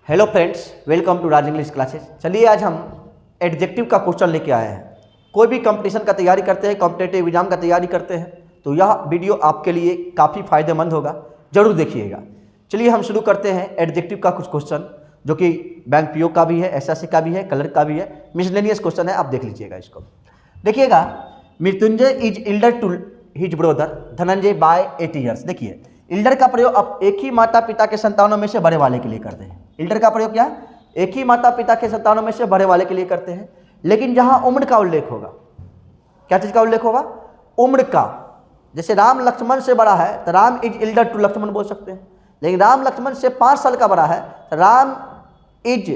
Hello friends, welcome to Raj English classes. चलिए आज हम एडजेक्टिव का क्वेश्चन लेके आए हैं। कोई भी कंपटीशन का तैयारी करते हैं, कॉम्पिटेटिव एग्जाम का तैयारी करते हैं तो यह वीडियो आपके लिए काफ़ी फायदेमंद होगा, जरूर देखिएगा। चलिए हम शुरू करते हैं एडजेक्टिव का कुछ क्वेश्चन, जो कि बैंक पीओ का भी है, एसएससी का भी है, कलर का भी है, मिसलेनियस क्वेश्चन है। आप देख लीजिएगा इसको। देखिएगा, Mrityunjay is elder to his brother Dhananjay by 8 years. देखिए, इल्डर का प्रयोग आप एक ही माता पिता के संतानों में से बड़े वाले के लिए करते हैं। इल्डर का प्रयोग क्या है? एक ही माता पिता के संतानों में से बड़े वाले के लिए करते हैं। लेकिन जहां उम्र का उल्लेख होगा, क्या चीज का उल्लेख होगा? उम्र का। जैसे राम लक्ष्मण से बड़ा है तो Ram is elder to Lakshman बोल सकते हैं। लेकिन राम लक्ष्मण से 5 साल का बड़ा है तो Ram is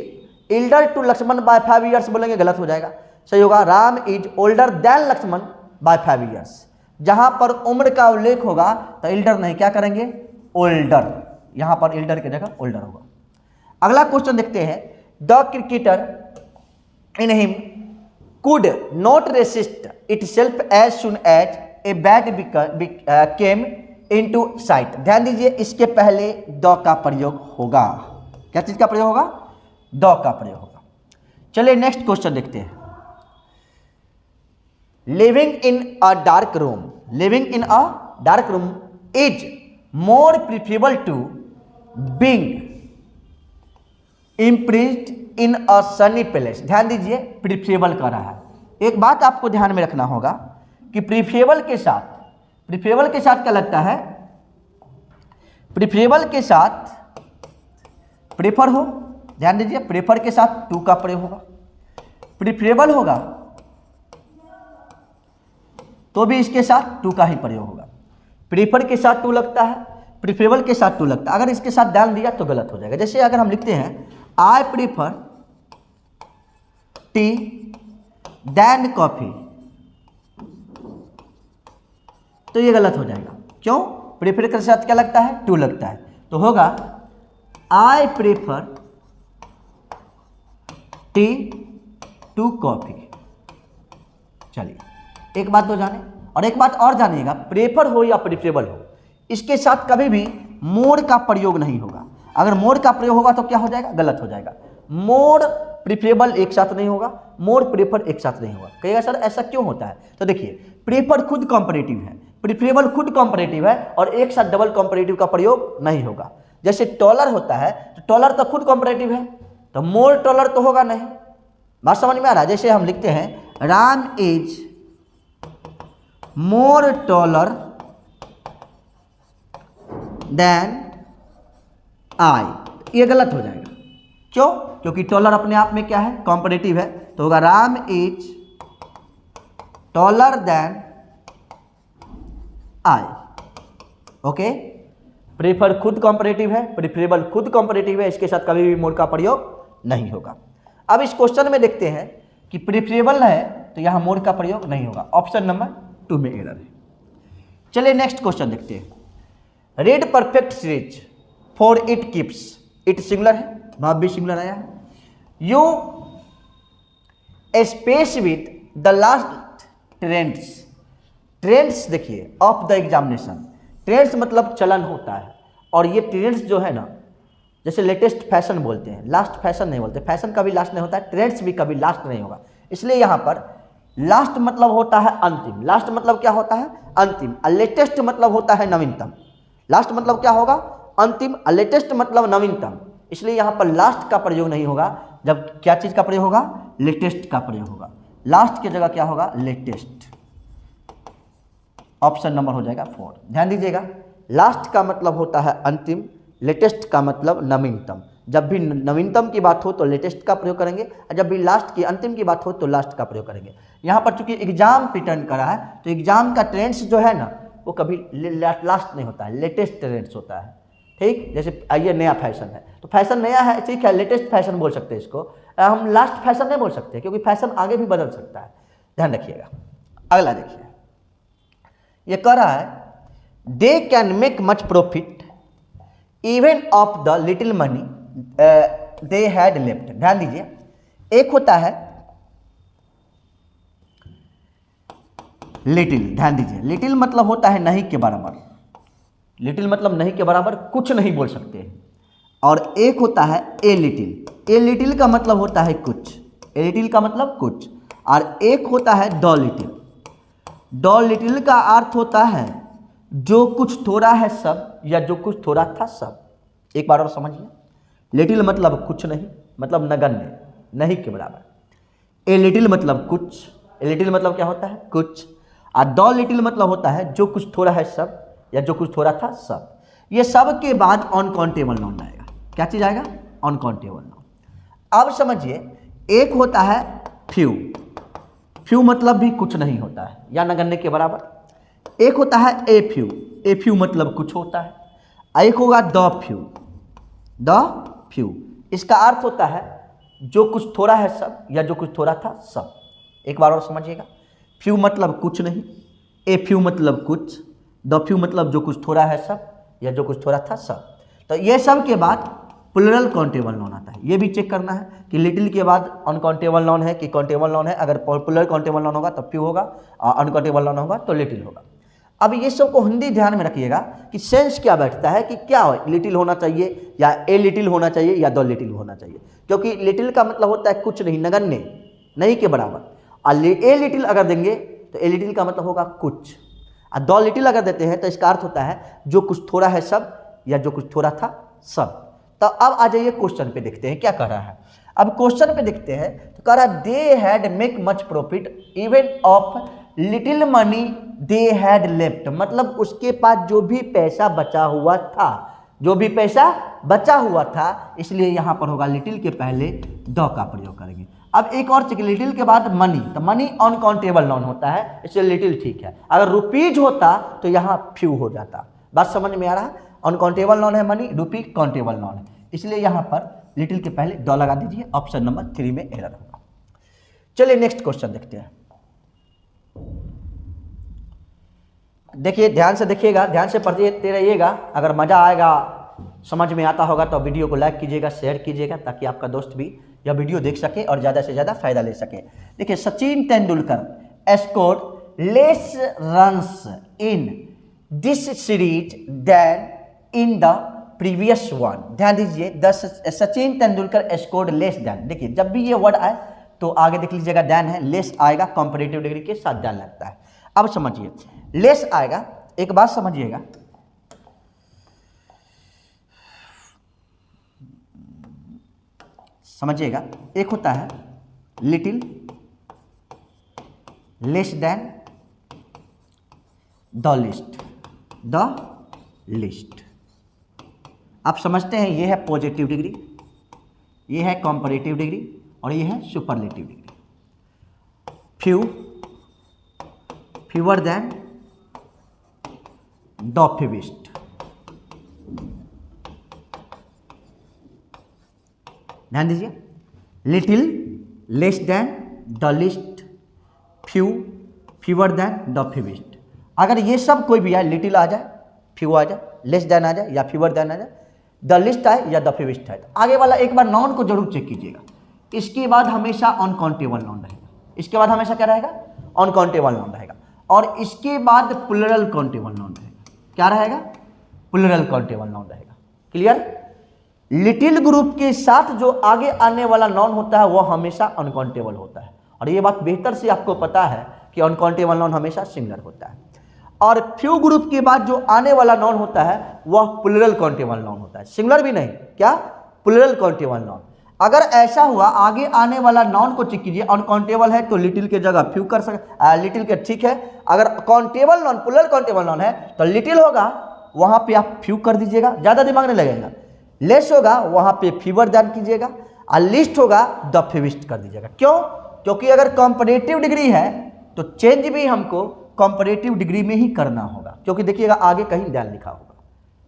elder to Lakshman by 5 years बोलेंगे, गलत हो जाएगा। सही होगा, Ram is older than Lakshman by 5 years. जहां पर उम्र का उल्लेख होगा तो इल्डर नहीं, क्या करेंगे? ओल्डर। यहां पर इल्डर की जगह ओल्डर होगा। अगला क्वेश्चन देखते हैं। The cricketer in him could not resist itself as soon as a bat came into sight. ध्यान दीजिए, इसके पहले द का प्रयोग होगा। क्या चीज का प्रयोग होगा? द का प्रयोग होगा। चलिए नेक्स्ट क्वेश्चन देखते हैं। Living in a dark room, living in a dark room is more preferable to being imprisoned in a sunny palace. ध्यान दीजिए, प्रिफरेबल कर रहा है। एक बात आपको ध्यान में रखना होगा कि प्रिफरेबल के साथ क्या लगता है? प्रिफरेबल के साथ प्रेफर हो। ध्यान दीजिए, प्रेफर के साथ टू का प्रयोग होगा। प्रिफरेबल होगा तो भी इसके साथ टू का ही प्रयोग होगा। प्रेफर के साथ टू लगता है, प्रिफरेबल के साथ टू लगता है। अगर इसके साथ डाल दिया तो गलत हो जाएगा। जैसे अगर हम लिखते हैं I prefer tea than coffee, तो ये गलत हो जाएगा। क्यों? प्रीफर के साथ क्या लगता है? टू लगता है। तो होगा I prefer tea to coffee. चलिए, एक बात तो जाने, और एक बात और जानिएगा, प्रेफर हो या प्रिफरेबल हो, इसके साथ कभी भी मोर का प्रयोग नहीं होगा। अगर मोर का प्रयोग होगा तो क्या हो जाएगा? गलत हो जाएगा। मोर प्रिफरेबल एक साथ नहीं होगा, मोर प्रेफर एक साथ नहीं होगा। कहिएगा सर ऐसा क्यों होता है? तो देखिए, प्रेफर खुद कॉम्परेटिव है, प्रिफरेबल खुद कॉम्परेटिव है, और एक साथ डबल कॉम्परेटिव का प्रयोग नहीं होगा। जैसे टॉलर होता है तो टॉलर तो खुद कॉम्परेटिव है, तो मोर टॉलर तो होगा नहीं। बात समझ में आ रहा है? जैसे हम लिखते हैं Ram is more taller than I, ये गलत हो जाएगा। क्यों? क्योंकि टॉलर अपने आप में क्या है? कॉम्परेटिव है। तो होगा Ram is taller than I. Okay, prefer खुद कॉम्परेटिव है, प्रिफरेबल खुद कॉम्परेटिव है, इसके साथ कभी भी मोर का प्रयोग नहीं होगा। अब इस क्वेश्चन में देखते हैं कि प्रिफरेबल है तो यहां मोर का प्रयोग नहीं होगा। ऑप्शन नंबर 2 में एरर है। चलिए नेक्स्ट क्वेश्चन देखते हैं। Red perfect series for it keeps, it singular है, भाव भी सिंगुलर आया है। You space with the last trends, trends देखिए ऑफ द एग्जामिनेशन। ट्रेंड्स मतलब चलन होता है, और ये ट्रेंड्स जो है ना, जैसे लेटेस्ट फैशन बोलते हैं, लास्ट फैशन नहीं बोलते। फैशन कभी लास्ट नहीं होता है, ट्रेंड्स भी कभी लास्ट नहीं होगा। इसलिए यहां पर लास्ट मतलब होता है अंतिम। लास्ट मतलब क्या होता है? अंतिम। लेटेस्ट मतलब होता है नवीनतम। लास्ट मतलब क्या होगा? अंतिम। लेटेस्ट मतलब नवीनतम। इसलिए यहां पर लास्ट का प्रयोग नहीं होगा। जब क्या चीज का प्रयोग होगा? लेटेस्ट का प्रयोग होगा। लास्ट की जगह क्या होगा? लेटेस्ट। ऑप्शन नंबर हो जाएगा 4। ध्यान दीजिएगा, लास्ट का मतलब होता है अंतिम, लेटेस्ट का मतलब नवीनतम। जब भी नवीनतम की बात हो तो लेटेस्ट का प्रयोग करेंगे, और जब भी लास्ट की अंतिम की बात हो तो लास्ट का प्रयोग करेंगे। यहाँ पर चूंकि एग्जाम पैटर्न करा है तो एग्जाम का ट्रेंड्स जो है ना, वो कभी लास्ट नहीं होता है, लेटेस्ट ट्रेंड्स होता है। ठीक, जैसे आइए नया फैशन है तो फैशन नया है, ठीक है, लेटेस्ट फैशन बोल सकते हैं इसको। हम लास्ट फैशन नहीं बोल सकते, क्योंकि फैशन आगे भी बदल सकता है। ध्यान रखिएगा। अगला देखिए, ये कह रहा है they can make much profit even of the little money they had left. ध्यान दीजिए, एक होता है लिटिल। ध्यान दीजिए, लिटिल मतलब होता है नहीं के बराबर। लिटिल मतलब नहीं के बराबर कुछ नहीं बोल सकते। और एक होता है ए लिटिल। ए लिटिल का मतलब होता है कुछ, ए लिटिल का मतलब कुछ, और एक होता है द लिटिल। द लिटिल का अर्थ होता है जो कुछ थोड़ा है सब, या जो कुछ थोड़ा था सब। एक बार और समझिए, लिटिल मतलब कुछ नहीं, मतलब नगण्य, नहीं के बराबर। ए लिटिल मतलब कुछ, ए लिटिल मतलब क्या होता है, कुछ, और द लिटिल मतलब होता है जो कुछ थोड़ा है सब, या जो कुछ थोड़ा था सब। ये सब के बाद अनकाउंटेबल नाउन आएगा। क्या चीज आएगा, अनकाउंटेबल नाउन। अब समझिए, एक होता है फ्यू। फ्यू मतलब भी कुछ नहीं होता है या नगण्य के बराबर। एक होता है ए फ्यू। ए फ्यू मतलब कुछ होता है। एक होगा द फ्यू। द फ्यू, इसका अर्थ होता है जो कुछ थोड़ा है सब, या जो कुछ थोड़ा था सब। एक बार और समझिएगा, फ्यू मतलब कुछ नहीं, ए फ्यू मतलब कुछ, द फ्यू मतलब जो कुछ थोड़ा है सब, या जो कुछ थोड़ा था सब। तो ये सब के बाद प्लुरल काउंटेबल नाउन आता है। ये भी चेक करना है कि लिटिल के बाद अनकाउंटेबल नाउन है कि काउंटेबल नाउन है। अगर प्लुरल काउंटेबल नाउन होगा तो फ्यू होगा, और अनकाउंटेबल नाउन होगा तो लिटिल होगा। अब ये सब को हिंदी ध्यान में रखिएगा कि सेंस क्या बैठता है, कि क्या लिटिल होना चाहिए, या ए लिटिल होना चाहिए, या द लिटिल होना चाहिए। क्योंकि लिटिल का मतलब होता है कुछ नहीं, नगण्य, नहीं के बराबर। और ए लिटिल अगर देंगे तो ए लिटिल का मतलब होगा कुछ, और द लिटिल अगर देते हैं तो इसका अर्थ होता है जो कुछ थोड़ा है सब, या जो कुछ थोड़ा था सब। तो अब आ जाइए क्वेश्चन पे, देखते हैं क्या कह रहा है। अब क्वेश्चन पे देखते हैं तो कह रहा है they had make much profit even of little money they had left. मतलब उसके पास जो भी पैसा बचा हुआ था, जो भी पैसा बचा हुआ था, इसलिए यहां पर होगा लिटिल के पहले द का प्रयोग करेंगे। अब एक और चीज, लिटिल के बाद मनी, तो मनी अनकाउंटेबल नाउन होता है, इसलिए लिटिल ठीक है। अगर रुपीज होता तो यहां फ्यू हो जाता। बात समझ में आ रहा है, अनकाउंटेबल नाउन है मनी, रुपी काउंटेबल नाउन है, इसलिए यहां पर लिटिल के पहले द लगा दीजिए। ऑप्शन नंबर 3 में एरर होगा। चलिए नेक्स्ट क्वेश्चन देखते हैं। देखिए ध्यान से देखिएगा, ध्यान से पढ़ते रहिएगा। अगर मजा आएगा, समझ में आता होगा तो वीडियो को लाइक कीजिएगा, शेयर कीजिएगा, ताकि आपका दोस्त भी यह वीडियो देख सके और ज़्यादा से ज़्यादा फायदा ले सके। देखिए, Sachin Tendulkar scored less runs in this series than in the previous one. ध्यान दीजिए, Sachin Tendulkar scored less than. देखिए, जब भी ये वर्ड आए तो आगे देख लीजिएगा देन है, लेस आएगा, कंपैरेटिव डिग्री के साथ देन लगता है। अब समझिए, लेस आएगा, एक बात समझिएगा, समझिएगा, एक होता है little less than the list, the list. आप समझते हैं, ये है पॉजिटिव डिग्री, ये है कंपैरेटिव डिग्री, और ये है superlative degree. Few, fewer than the fewest. ध्यान दीजिए, little less than the list, few, fewer than the fewest. अगर ये सब कोई भी आए, लिटिल आ जाए, फ्यू आ जाए, लेस देन आ जाए, या फ्यूअर देन आ जाए, द लिस्ट आए या द फ्यूएस्ट आए, तो आगे वाला एक बार नाउन को जरूर चेक कीजिएगा। इसके बाद हमेशा अनकाउंटेबल नाउन रहेगा, इसके बाद हमेशा क्या रहेगा, अनकाउंटेबल नाउन रहेगा, और इसके बाद प्लुरल काउंटेबल नाउन रहेगा। क्या रहेगा, प्लुरल काउंटेबल नाउन रहेगा। क्लियर। लिटिल ग्रुप के साथ जो आगे आने वाला नाउन होता है वह हमेशा अनकाउंटेबल होता है, और ये बात बेहतर से आपको पता है कि अनकाउंटेबल नाउन हमेशा सिंगुलर होता है। और फ्यू ग्रुप के बाद जो आने वाला नाउन होता है वह प्लुरल काउंटेबल नाउन होता है, सिंगुलर भी नहीं, क्या, प्लुरल काउंटेबल नाउन। अगर ऐसा हुआ, आगे आने वाला नाउन को चेक कीजिए, अनकाउंटेबल है तो लिटिल के जगह फ्यू कर सकते, लिटिल के ठीक है। अगर countable noun, plural countable noun है तो लिटिल होगा, वहां पे आप फ्यू कर दीजिएगा, ज्यादा दिमाग नहीं लगेगा। लेस होगा, वहां पे फ्यूअर देन कीजिएगा, और लिस्ट होगा द फ्यूएस्ट कर दीजिएगा। क्यों, क्योंकि अगर कंपैरेटिव डिग्री है तो चेंज भी हमको कंपैरेटिव डिग्री में ही करना होगा, क्योंकि देखिएगा आगे कहीं देन लिखा होगा।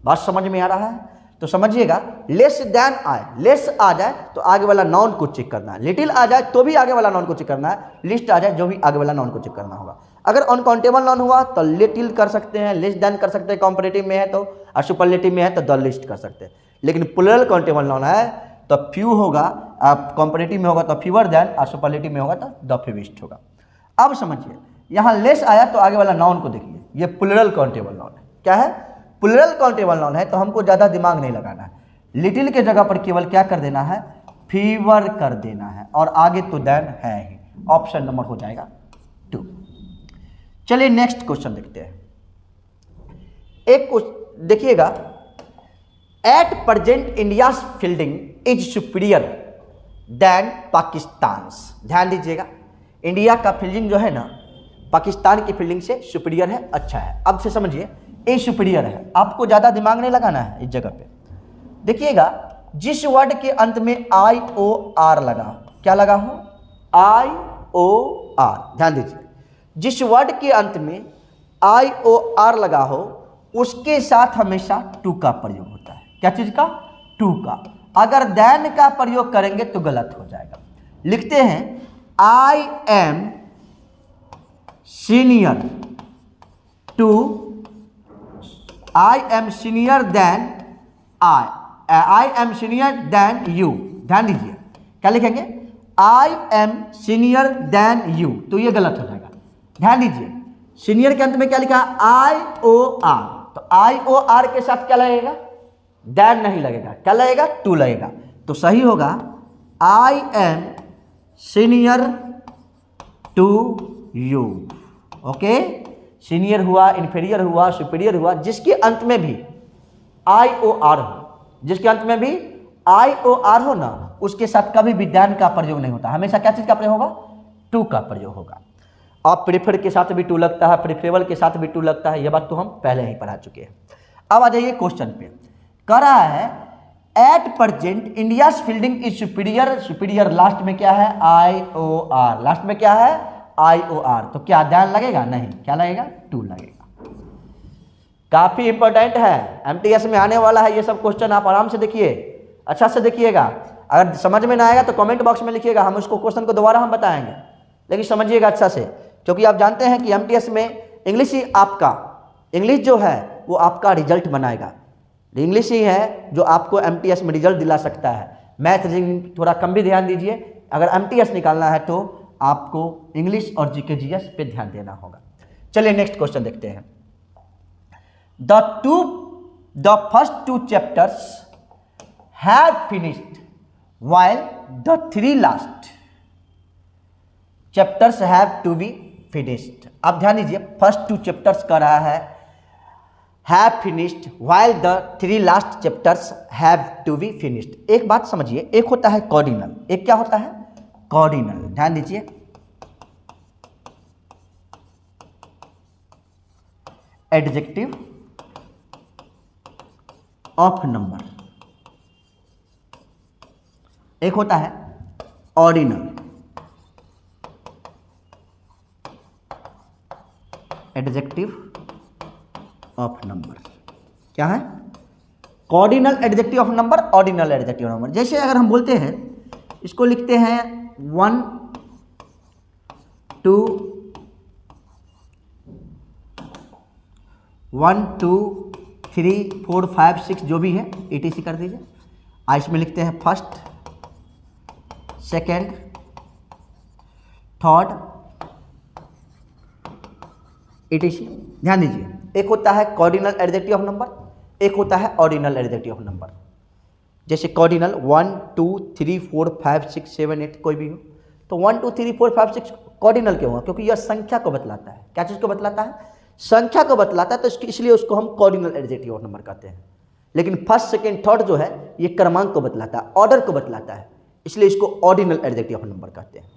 बात समझ में आ रहा है, तो समझिएगा, लेस देन आए, लेस आ जाए तो आगे वाला नाउन को चेक करना है, लिटिल आ जाए तो भी आगे वाला नाउन को चेक करना है, लिस्ट आ जाए जो भी आगे वाला नाउन को चेक करना होगा। अगर अनकाउंटेबल नाउन हुआ तो लिटिल कर सकते हैं, लेस देन कर सकते हैं कंपैरेटिव में है तो, और सुपरलेटिव में है तो द लिस्ट कर सकते हैं। लेकिन प्लुरल काउंटेबल नाउन है तो फ्यू होगा, आप कंपैरेटिव में होगा तो फ्यूअर देन, और सुपरलेटिव में होगा तो द फ्यूएस्ट होगा। अब समझिए, यहाँ लेस आया तो आगे वाला नाउन को देखिए, ये प्लुरल काउंटेबल नाउन है। क्या है, प्लुरल काउंटेबल नाउन है, तो हमको ज़्यादा दिमाग नहीं लगाना है। लिटिल के जगह पर केवल क्या कर देना है, फीवर कर देना है, और आगे तो देन है ही। ऑप्शन नंबर हो जाएगा 2। चलिए नेक्स्ट क्वेश्चन देखते हैं। एक क्वेश्चन देखिएगा, at present India fielding is superior than Pakistan. ध्यान दीजिएगा, इंडिया का फील्डिंग जो है ना पाकिस्तान की फील्डिंग से सुपीरियर है, अच्छा है। अब से समझिए ए सुपीरियर है, आपको ज़्यादा दिमाग नहीं लगाना है इस जगह पे। देखिएगा, जिस वर्ड के अंत में आई ओ आर लगा हो, क्या लगा हो, आई ओ आर, ध्यान दीजिए, जिस वर्ड के अंत में आई ओ आर लगा हो उसके साथ हमेशा टू का प्रयोग होता है। क्या चीज का, टू का। अगर देन का प्रयोग करेंगे तो गलत हो जाएगा। लिखते हैं I am senior to, I am senior than I am senior than you. ध्यान दीजिए, क्या लिखेंगे, I am senior than you, तो ये गलत हो जाएगा। ध्यान दीजिए, सीनियर के अंत में क्या लिखा, आई ओ आर, तो आई ओ आर के साथ क्या लगेगा, देन नहीं लगेगा, क्या लगेगा, टू लगेगा। तो सही होगा I am senior to you. Okay, senior हुआ, इन्फीरियर हुआ, सुपीरियर हुआ, जिसके अंत में भी आई ओ आर हो, जिसके अंत में भी आई ओ आर हो ना, उसके साथ कभी भी देन का प्रयोग नहीं होता, हमेशा क्या चीज का प्रयोग होगा, टू का प्रयोग होगा। अब प्रेफर के साथ भी टू लगता है, प्रेफरेबल के साथ भी टू लगता है, यह बात तो हम पहले ही पढ़ा चुके हैं। अब आ जाइए क्वेश्चन पे, कह रहा है eight present India fielding is superior, superior last में क्या है, आई ओ आर, लास्ट में क्या है, आई ओ आर, तो क्या देन लगेगा, नहीं, क्या लगेगा, टू लगेगा। काफी इंपॉर्टेंट है, एमटीएस में आने वाला है ये सब क्वेश्चन, आप आराम से देखिए, अच्छा से देखिएगा। अगर समझ में ना आएगा तो कमेंट बॉक्स में लिखिएगा, हम उसको क्वेश्चन को दोबारा हम बताएंगे, लेकिन समझिएगा अच्छा से, क्योंकि आप जानते हैं कि एमटीएस में इंग्लिश ही आपका, इंग्लिश जो है वो आपका रिजल्ट बनाएगा, इंग्लिश ही है जो आपको एमटीएस में रिजल्ट दिला सकता है। मैथ रीजनिंग थोड़ा कम भी ध्यान दीजिए, अगर एमटीएस निकालना है तो आपको इंग्लिश और जीके जीएस पे ध्यान देना होगा। चलिए नेक्स्ट क्वेश्चन देखते हैं। The first two chapters have finished while the 3 last chapters have to be finished। अब ध्यान दीजिए, फर्स्ट 2 चैप्टर्स का रहा है have finished while the 3 last chapters have to be finished। एक बात समझिए, एक होता है कॉर्डिनल, एक क्या होता है, कॉर्डिनल। ध्यान दीजिए, एडजेक्टिव ऑफ नंबर, एक होता है ऑर्डिनल, एडजेक्टिव ऑफ नंबर। क्या है, cardinal adjective of number, ordinal adjective of number. जैसे अगर हम बोलते हैं, इसको लिखते हैं 1 2 1 2 3 4 5 6 जो भी है ETC कर दीजिए। इसमें लिखते हैं फर्स्ट, सेकेंड, थर्ड, ETC। ध्यान दीजिए, एक होता है कॉर्डिनल एडजेक्टिव ऑफ नंबर, एक होता है ऑर्डिनल एडजेक्टिव ऑफ नंबर। जैसे कॉर्डिनल 1 2 3 4 5 6 7 8 कोई भी हो, तो 1 2 3 4 5 6 कॉर्डिनल क्यों हुआ, क्योंकि यह संख्या को बतलाता है। क्या चीज़ को बतलाता है, संख्या को बतलाता है, तो इसलिए उसको हम कॉर्डिनल एडजेक्टिव ऑफ नंबर कहते हैं। लेकिन फर्स्ट, सेकेंड, थर्ड जो है ये क्रमांक को बतलाता है, ऑर्डर को बतलाता है, इसलिए इसको ऑर्डिनल एडजेक्टिव ऑफ नंबर कहते हैं।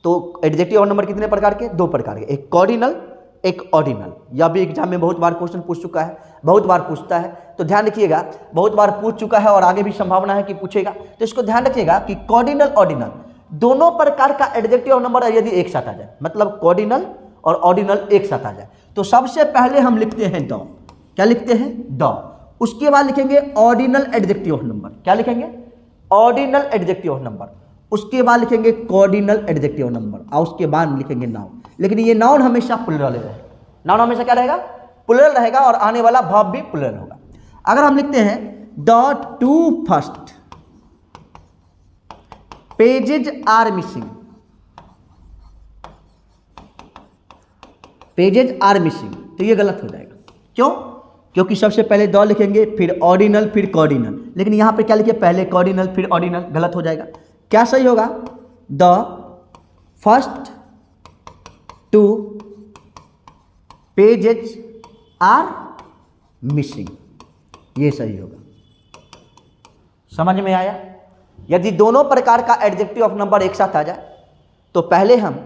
तो एडजेक्टिव ऑफ नंबर कितने प्रकार के, 2 प्रकार के, एक कॉर्डिनल, एक ऑर्डिनल। यह भी एग्जाम में बहुत बार क्वेश्चन पूछ चुका है, बहुत बार पूछता है, तो ध्यान रखिएगा, बहुत बार पूछ चुका है और आगे भी संभावना है कि पूछेगा, तो इसको ध्यान रखिएगा कि कॉर्डिनल, ऑर्डिनल दोनों प्रकार का एडजेक्टिव ऑफ नंबर यदि एक साथ आ जाए, मतलब कॉर्डिनल और ऑर्डिनल एक साथ आ जाए, तो सबसे पहले हम लिखते हैं द। क्या लिखते हैं, द। उसके बाद लिखेंगे ऑर्डिनल एडजेक्टिव ऑफ नंबर। क्या लिखेंगे, ऑर्डिनल एडजेक्टिव ऑफ नंबर। उसके बाद लिखेंगे कॉर्डिनल एडजेक्टिव ऑफ नंबर, और उसके बाद लिखेंगे नाउन। लेकिन ये नाउन हमेशा प्लुरल रहेगा, नाउन हमेशा क्या रहेगा, प्लुरल रहेगा, और आने वाला वर्ब भी प्लुरल होगा। अगर हम लिखते हैं the 2 first pages are missing, pages are missing, तो ये गलत हो जाएगा। क्यों, क्योंकि सबसे पहले द लिखेंगे, फिर ऑर्डिनल, फिर कॉर्डिनल। लेकिन यहाँ पे क्या लिखे, पहले कॉर्डिनल फिर ऑर्डिनल, गलत हो जाएगा। क्या सही होगा, the first 2 pages are missing, ये सही होगा। समझ में आया? यदि दोनों प्रकार का एडजेक्टिव ऑफ नंबर एक साथ आ जाए तो पहले हम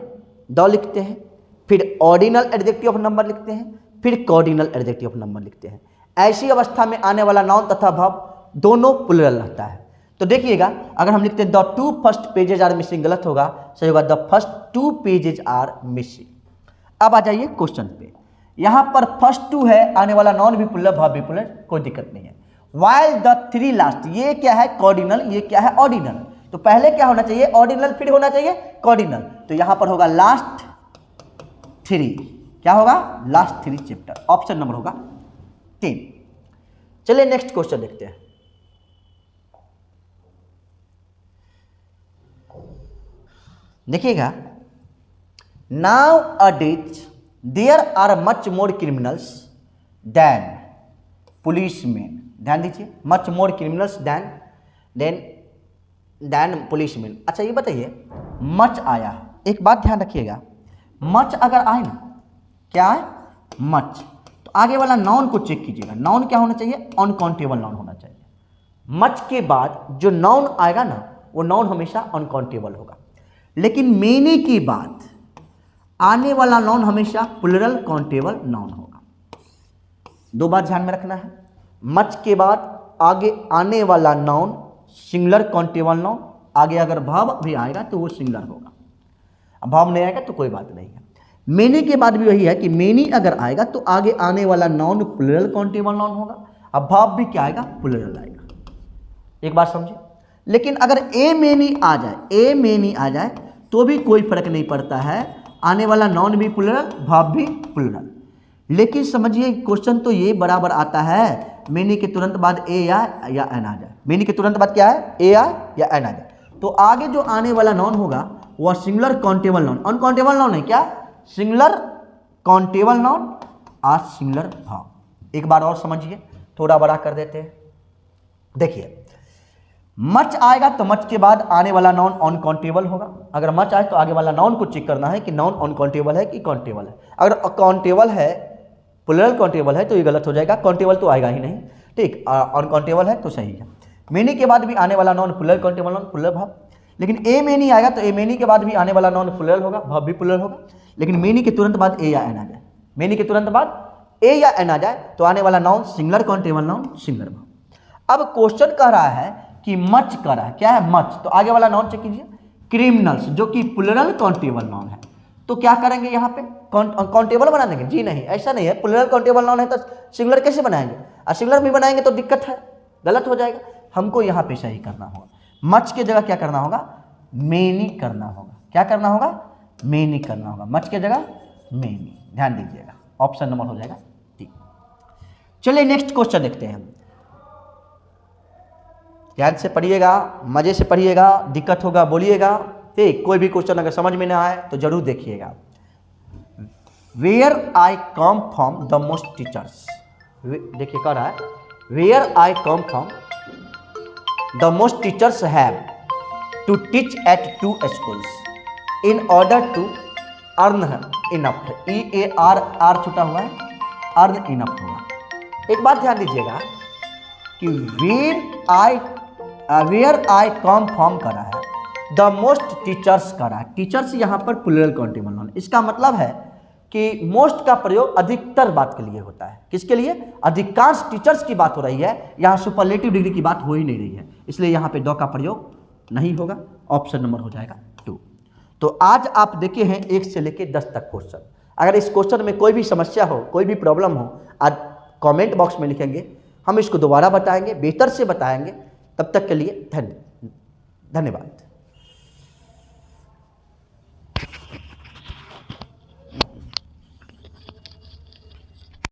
द लिखते हैं, फिर ऑर्डिनल एडजेक्टिव ऑफ नंबर लिखते हैं, फिर कॉर्डिनल एडजेक्टिव ऑफ नंबर लिखते हैं। ऐसी अवस्था में आने वाला नाउन तथा वर्ब दोनों प्लुरल रहता है। तो देखिएगा, अगर हम लिखते हैं the 2 first pages are missing, गलत होगा, सही होगा the first 2 pages are missing. अब आ जाइए क्वेश्चन पे। यहां पर फर्स्ट 2 है, आने वाला नाउन भी प्लुरल, वर्ब भी प्लुरल, कोई दिक्कत नहीं है। वाइल द 3 लास्ट, ये क्या है, कॉर्डिनल, ये क्या है, ऑर्डिनल। तो पहले क्या होना चाहिए, ऑर्डिनल, फिर होना चाहिए कॉर्डिनल। तो यहां पर होगा लास्ट 3, क्या होगा, लास्ट 3 चैप्टर, ऑप्शन नंबर होगा 3। चलिए नेक्स्ट क्वेश्चन देखते हैं। देखिएगा, nowadays there are much more criminals than policeman. ध्यान दीजिए, much more criminals than policeman. अच्छा ये बताइए, मच आया, एक बात ध्यान रखिएगा, मच अगर आए ना, क्या है, मच, तो आगे वाला नाउन को चेक कीजिएगा। नाउन क्या होना चाहिए, अनकाउंटेबल नाउन होना चाहिए। मच के बाद जो नाउन आएगा ना, वो नाउन हमेशा अनकाउंटेबल होगा। लेकिन मेनी के बाद आने वाला नाउन हमेशा प्लुरल काउंटेबल नाउन होगा। 2 बात ध्यान में रखना है, मच के बाद आगे आने वाला नाउन सिंगुलर काउंटेबल नाउन, आगे अगर भाव भी आएगा तो वो सिंगुलर होगा, अब भाव नहीं आएगा तो कोई बात नहीं है। मेनी के बाद भी वही है कि मेनी अगर आएगा तो आगे आने वाला नाउन प्लुरल काउंटेबल नाउन होगा, अब भाव भी क्या आएगा, प्लुरल आएगा। एक बात समझिए। लेकिन अगर ए मेनी आ जाए, ए मेनी आ जाए तो भी कोई फर्क नहीं पड़ता है, आने वाला नाउन भी प्लुरल, भाव भी प्लुरल। लेकिन समझिए क्वेश्चन तो ये बराबर आता है, मेनी के तुरंत बाद ए या एन आ जाए। मेनी के तुरंत बाद क्या है, ए या एन आ जाए, तो आगे जो आने वाला नाउन होगा वह singular countable noun, uncountable noun है क्या, सिंगुलर काउंटेबल नाउन और सिंगुलर भाव। एक बार और समझिए, थोड़ा बड़ा कर देते हैं। देखिए, मच आएगा तो मच के बाद आने वाला नाउन अनकाउंटेबल होगा। अगर मच आए तो आगे वाला नाउन को चेक करना है कि नाउन अनकाउंटेबल है कि काउंटेबल है। अगर काउंटेबल है, प्लुरल काउंटेबल है, तो ये गलत हो जाएगा, काउंटेबल तो आएगा ही नहीं, ठीक। अनकाउंटेबल है तो सही है। मेनी के बाद भी आने वाला noun plural countable noun, plural भाव। लेकिन ए मेनी आएगा तो ए मेनी के बाद भी आने वाला नाउन प्लुरल होगा, भाव भी प्लुरल होगा। लेकिन मेनी के तुरंत बाद ए या एन आ जाए, मेनी के तुरंत बाद ए या एन आ जाए तो आने वाला noun singular countable noun, singular भाव। अब क्वेश्चन कह रहा है कि मच कर रहा है, क्या है, मच, तो आगे वाला नाउन चेक कीजिए, क्रिमिनल्स, जो कि प्लुरल काउंटेबल नाउन है। तो क्या करेंगे यहाँ पे, काउंटेबल बना देंगे, जी नहीं, ऐसा नहीं है। प्लुरल काउंटेबल नाउन है तो सिंगुलर कैसे बनाएंगे, और सिंगुलर भी बनाएंगे तो दिक्कत है, गलत हो जाएगा। हमको यहाँ पे सही करना होगा, मच के जगह क्या करना होगा, मेनी करना होगा। क्या करना होगा, मेनी करना होगा, मच के जगह मेनी। ध्यान दीजिएगा, ऑप्शन नंबर हो जाएगा 3। चलिए नेक्स्ट क्वेश्चन देखते हैं हम। ध्यान से पढ़िएगा, मजे से पढ़िएगा, दिक्कत होगा बोलिएगा, ठीक। कोई भी क्वेश्चन अगर समझ में ना आए तो जरूर देखिएगा। Where I come from the most teachers, देखिए कह रहा है, where I come from the most teachers have to teach at 2 schools in order to earn enough. EAR छुटा हुआ है, अर्न इनफ होगा। एक बात ध्यान दीजिएगा कि वेयर आई कम फ्रॉम कर रहा है, द मोस्ट टीचर्स कर रहा है। टीचर्स यहाँ पर प्लुरल काउंटेबल नाउन, इसका मतलब है कि मोस्ट का प्रयोग अधिकतर बात के लिए होता है। किसके लिए, अधिकांश टीचर्स की बात हो रही है, यहाँ सुपरलेटिव डिग्री की बात हो ही नहीं रही है, इसलिए यहाँ पे द का प्रयोग नहीं होगा, ऑप्शन नंबर हो जाएगा 2। तो आज आप देखे हैं 1 से लेकर 10 तक क्वेश्चन। अगर इस क्वेश्चन में कोई भी समस्या हो, कोई भी प्रॉब्लम हो, आज कमेंट बॉक्स में लिखेंगे, हम इसको दोबारा बताएंगे, बेहतर से बताएंगे। तब तक के लिए धन्यवाद।